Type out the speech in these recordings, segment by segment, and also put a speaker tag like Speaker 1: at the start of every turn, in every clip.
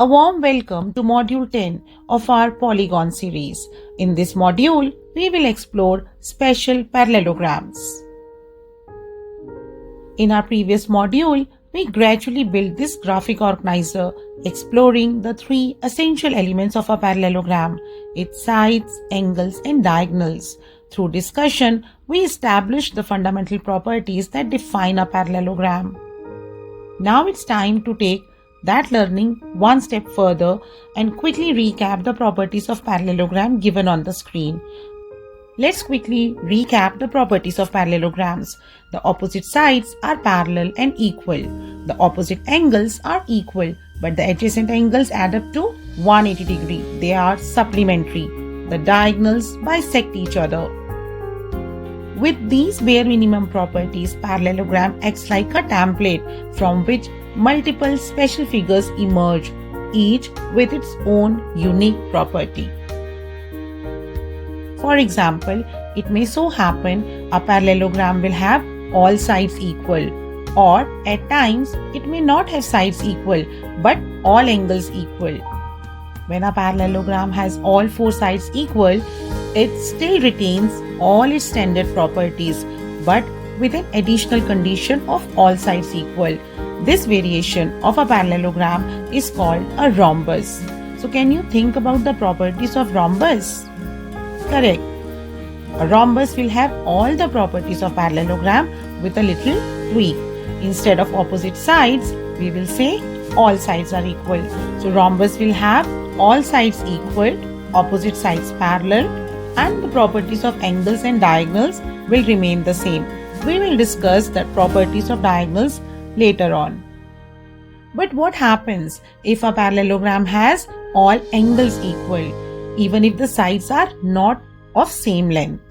Speaker 1: A warm welcome to Module 10 of our Polygon series. In this module, we will explore special parallelograms. In our previous module, we gradually built this graphic organizer, exploring the three essential elements of a parallelogram: its sides, angles, and diagonals. Through discussion, we established the fundamental properties that define a parallelogram. Now it's time to take that learning one step further and quickly recap the properties of parallelogram given on the screen. Let's quickly recap the properties of parallelograms. The opposite sides are parallel and equal. The opposite angles are equal, but the adjacent angles add up to 180 degrees. They are supplementary. The diagonals bisect each other. With these bare minimum properties, parallelogram acts like a template from which multiple special figures emerge, each with its own unique property. For example, it may so happen a parallelogram will have all sides equal, or at times it may not have sides equal but all angles equal. When a parallelogram has all four sides equal, it still retains all its standard properties but with an additional condition of all sides equal. This variation of a parallelogram is called a rhombus. So can you think about the properties of rhombus? Correct. A rhombus will have all the properties of parallelogram with a little tweak. Instead of opposite sides, we will say all sides are equal. So rhombus will have all sides equal, opposite sides parallel, and the properties of angles and diagonals will remain the same. We will discuss the properties of diagonals later on. But what happens if a parallelogram has all angles equal, even if the sides are not of same length?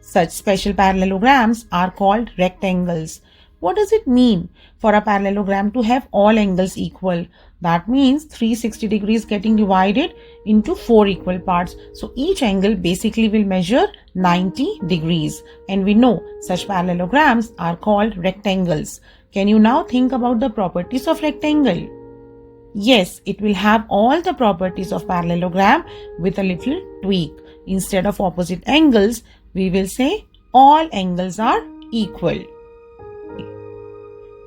Speaker 1: Such special parallelograms are called rectangles. What does it mean for a parallelogram to have all angles equal? That means 360 degrees getting divided into 4 equal parts. So each angle basically will measure 90 degrees. And we know such parallelograms are called rectangles. Can you now think about the properties of rectangle? Yes, it will have all the properties of parallelogram with a little tweak. Instead of opposite angles, we will say all angles are equal.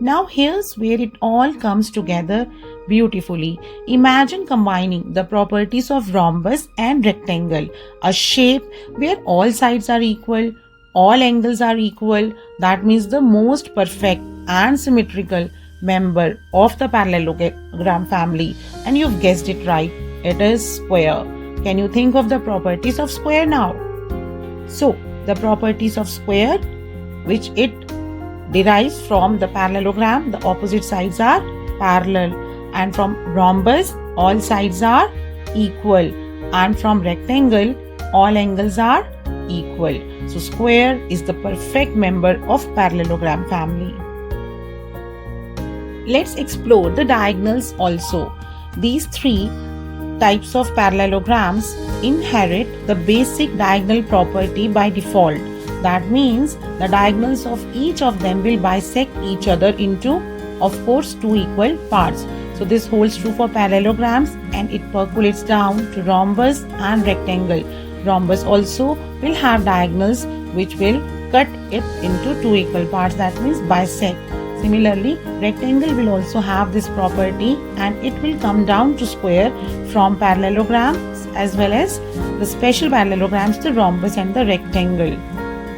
Speaker 1: Now here's where it all comes together beautifully. Imagine combining the properties of rhombus and rectangle, a shape where all sides are equal, all angles are equal. That means the most perfect and symmetrical member of the parallelogram family. And you've guessed it right, it is square. Can you think of the properties of square now? So, the properties of square, which it derives from the parallelogram, the opposite sides are parallel, and from rhombus, all sides are equal, and from rectangle, all angles are equal. So, square is the perfect member of parallelogram family. Let's explore the diagonals also. These three types of parallelograms inherit the basic diagonal property by default. That means the diagonals of each of them will bisect each other into, of course, 2 equal parts. So this holds true for parallelograms and it percolates down to rhombus and rectangle. Rhombus also will have diagonals which will cut it into 2 equal parts, that means bisect. Similarly, rectangle will also have this property and it will come down to square from parallelograms as well as the special parallelograms, the rhombus and the rectangle.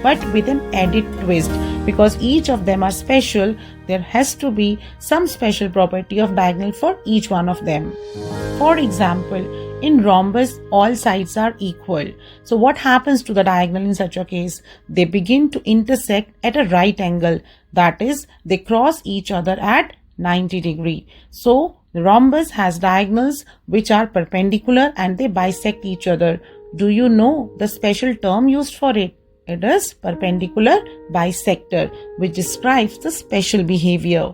Speaker 1: But with an added twist, because each of them are special, there has to be some special property of diagonal for each one of them. For example, in rhombus, all sides are equal. So what happens to the diagonal in such a case? They begin to intersect at a right angle. That is, they cross each other at 90 degrees. So the rhombus has diagonals which are perpendicular and they bisect each other. Do you know the special term used for it? It is perpendicular bisector, which describes the special behavior.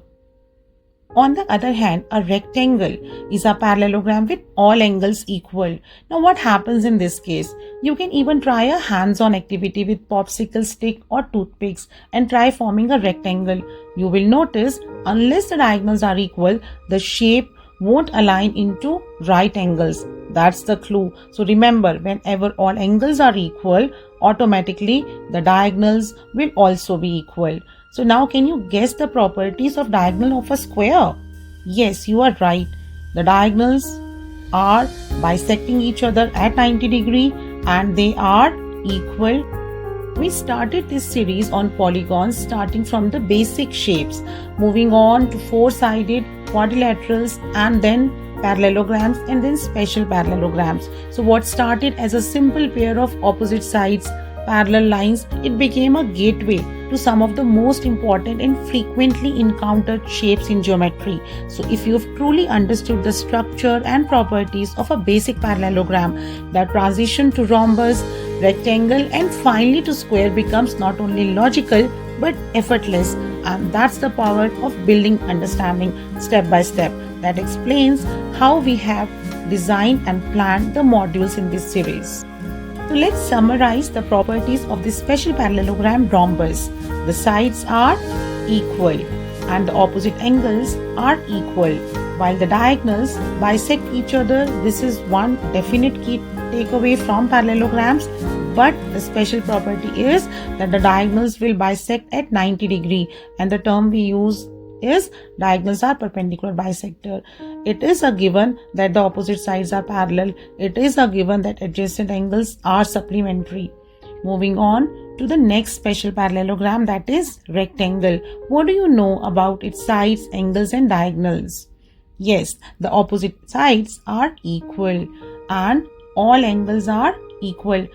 Speaker 1: On the other hand, a rectangle is a parallelogram with all angles equal. Now what happens in this case? You can even try a hands-on activity with popsicle stick or toothpicks and try forming a rectangle. You will notice unless the diagonals are equal, the shape won't align into right angles. That's the clue. So remember, whenever all angles are equal, automatically the diagonals will also be equal. So now can you guess the properties of diagonal of a square? Yes, you are right. The diagonals are bisecting each other at 90 degree and they are equal. We started this series on polygons starting from the basic shapes, moving on to four-sided quadrilaterals and then parallelograms and then special parallelograms. So what started as a simple pair of opposite sides parallel lines, it became a gateway to some of the most important and frequently encountered shapes in geometry. So if you have truly understood the structure and properties of a basic parallelogram, the transition to rhombus, rectangle and finally to square becomes not only logical but effortless, and that's the power of building understanding step by step. That explains how we have designed and planned the modules in this series. So let's summarize the properties of this special parallelogram rhombus. The sides are equal and the opposite angles are equal, while the diagonals bisect each other. This is one definite key takeaway from parallelograms, but the special property is that the diagonals will bisect at 90 degree, and the term we use is diagonals are perpendicular bisector. It is a given that the opposite sides are parallel. It is a given that adjacent angles are supplementary. Moving on to the next special parallelogram, that is rectangle. What do you know about its sides, angles and diagonals? Yes, the opposite sides are equal and all angles are equal.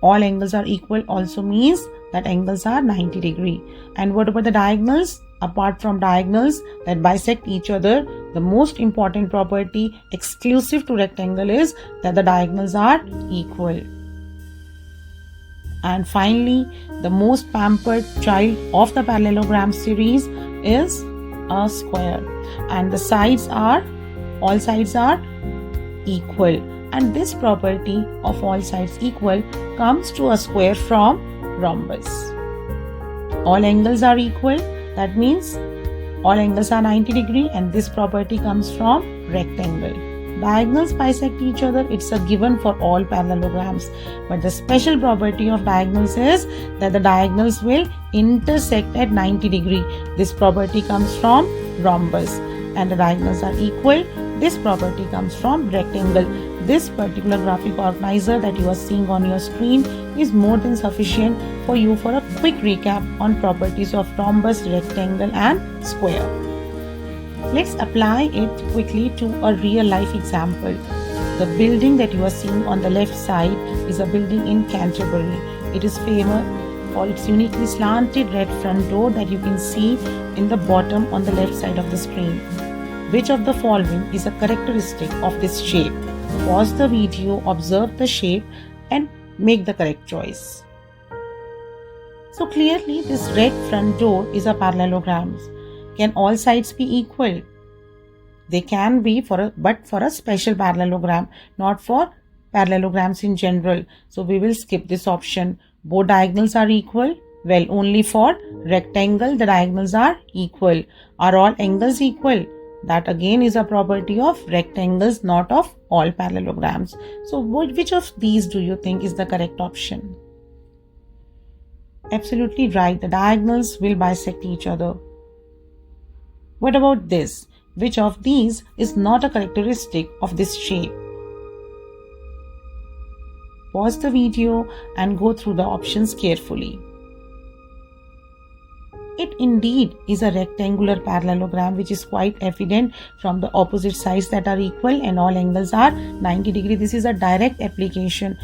Speaker 1: All angles are equal also means that angles are 90 degree. And what about the diagonals? Apart from diagonals that bisect each other, the most important property exclusive to rectangle is that the diagonals are equal. And finally, the most pampered child of the parallelogram series is a square, and the all sides are equal, and this property of all sides equal comes to a square from rhombus. All angles are equal, that means all angles are 90 degree, and this property comes from rectangle. Diagonals bisect each other, it's a given for all parallelograms, but the special property of diagonals is that the diagonals will intersect at 90 degree. This property comes from rhombus, and the diagonals are equal. This property comes from rectangle. This particular graphic organizer that you are seeing on your screen is more than sufficient for you for a quick recap on properties of rhombus, rectangle and square. Let's apply it quickly to a real life example. The building that you are seeing on the left side is a building in Canterbury. It is famous for its uniquely slanted red front door that you can see in the bottom on the left side of the screen. Which of the following is a characteristic of this shape? Pause the video, observe the shape and make the correct choice. So clearly this red front door is a parallelogram. Can all sides be equal? They can be but for a special parallelogram, not for parallelograms in general. So we will skip this option. Both diagonals are equal. Well, only for rectangle the diagonals are equal. Are all angles equal? That again is a property of rectangles, not of all parallelograms. So which of these do you think is the correct option? Absolutely right. The diagonals will bisect each other. What about this? Which of these is not a characteristic of this shape? Pause the video and go through the options carefully. It indeed is a rectangular parallelogram, which is quite evident from the opposite sides that are equal and all angles are 90 degree. This is a direct application,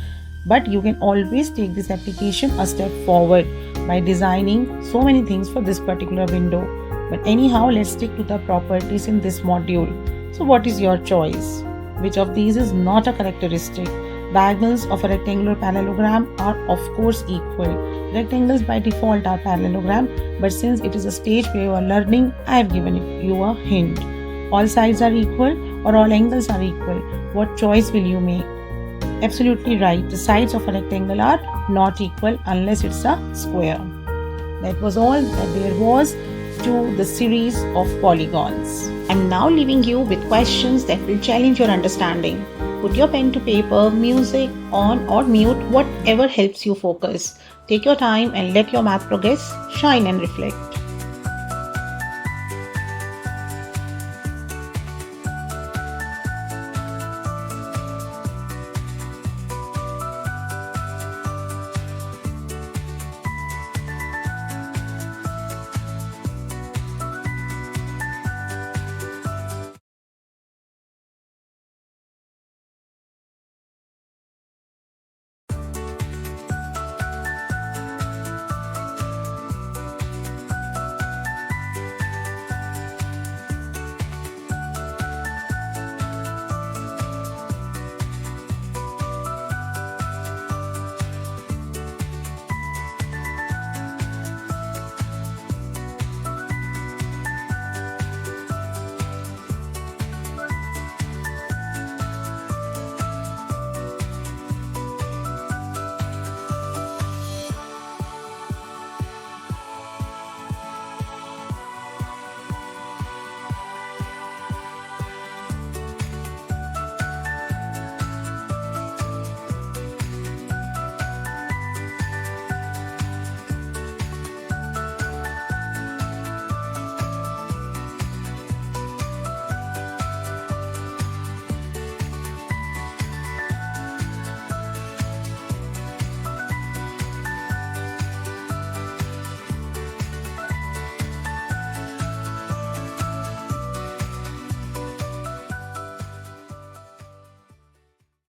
Speaker 1: but you can always take this application a step forward by designing so many things for this particular window. But anyhow, let's stick to the properties in this module. So what is your choice? Which of these is not a characteristic? Diagonals of a rectangular parallelogram are of course equal. Rectangles by default are parallelogram, but since it is a stage where you are learning, I have given you a hint. All sides are equal or all angles are equal. What choice will you make? Absolutely right. The sides of a rectangle are not equal unless it's a square. That was all that there was to the series of polygons. I'm now leaving you with questions that will challenge your understanding. Put your pen to paper, music on or mute, whatever helps you focus. Take your time and let your math progress shine and reflect.